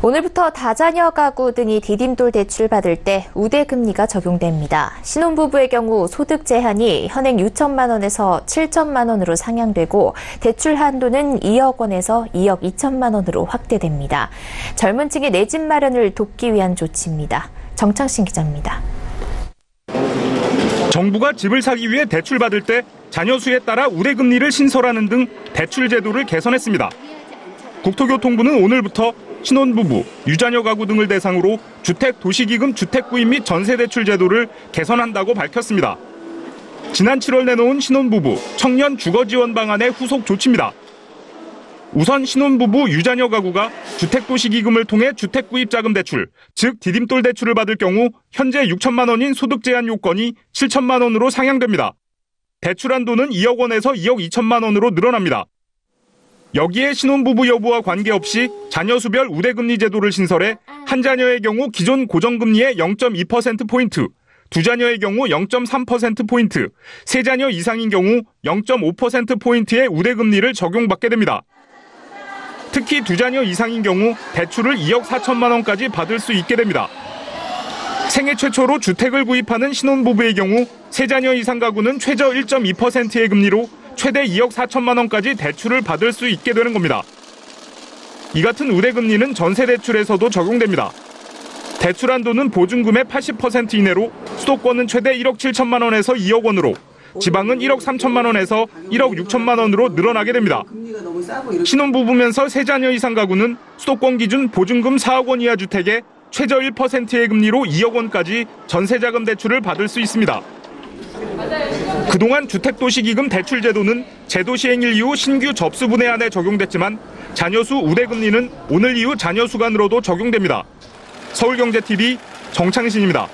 오늘부터 다자녀 가구 등이 디딤돌 대출 받을 때 우대금리가 적용됩니다. 신혼부부의 경우 소득 제한이 현행 6천만 원에서 7천만 원으로 상향되고 대출 한도는 2억 원에서 2억 2천만 원으로 확대됩니다. 젊은 층의 내 집 마련을 돕기 위한 조치입니다. 정창신 기자입니다. 정부가 집을 사기 위해 대출받을 때 자녀 수에 따라 우대금리를 신설하는 등 대출 제도를 개선했습니다. 국토교통부는 오늘부터 신혼부부, 유자녀 가구 등을 대상으로 주택도시기금 주택구입 및 전세대출 제도를 개선한다고 밝혔습니다. 지난 7월 내놓은 신혼부부 청년 주거지원 방안의 후속 조치입니다. 우선 신혼부부, 유자녀 가구가 주택도시기금을 통해 주택구입자금 대출, 즉 디딤돌 대출을 받을 경우 현재 6천만 원인 소득 제한 요건이 7천만 원으로 상향됩니다. 대출 한도는 2억 원에서 2억 2천만 원으로 늘어납니다. 여기에 신혼부부 여부와 관계없이 자녀 수별 우대금리 제도를 신설해 한 자녀의 경우 기존 고정금리의 0.2%포인트, 두 자녀의 경우 0.3%포인트, 세 자녀 이상인 경우 0.5%포인트의 우대금리를 적용받게 됩니다. 특히 두 자녀 이상인 경우 대출을 2억 4천만 원까지 받을 수 있게 됩니다. 생애 최초로 주택을 구입하는 신혼부부의 경우 세 자녀 이상 가구는 최저 1.2%의 금리로 최대 2억 4천만 원까지 대출을 받을 수 있게 되는 겁니다. 이 같은 우대금리는 전세대출에서도 적용됩니다. 대출 한도는 보증금의 80% 이내로 수도권은 최대 1억 7천만 원에서 2억 원으로, 지방은 1억 3천만 원에서 1억 6천만 원으로 늘어나게 됩니다. 신혼부부면서 세 자녀 이상 가구는 수도권 기준 보증금 4억 원 이하 주택에 최저 1%의 금리로 2억 원까지 전세자금 대출을 받을 수 있습니다. 그동안 주택도시기금 대출 제도는 제도 시행일 이후 신규 접수 분해안에 적용됐지만 자녀수 우대금리는 오늘 이후 자녀수 간으로도 적용됩니다. 서울경제TV 정창신입니다.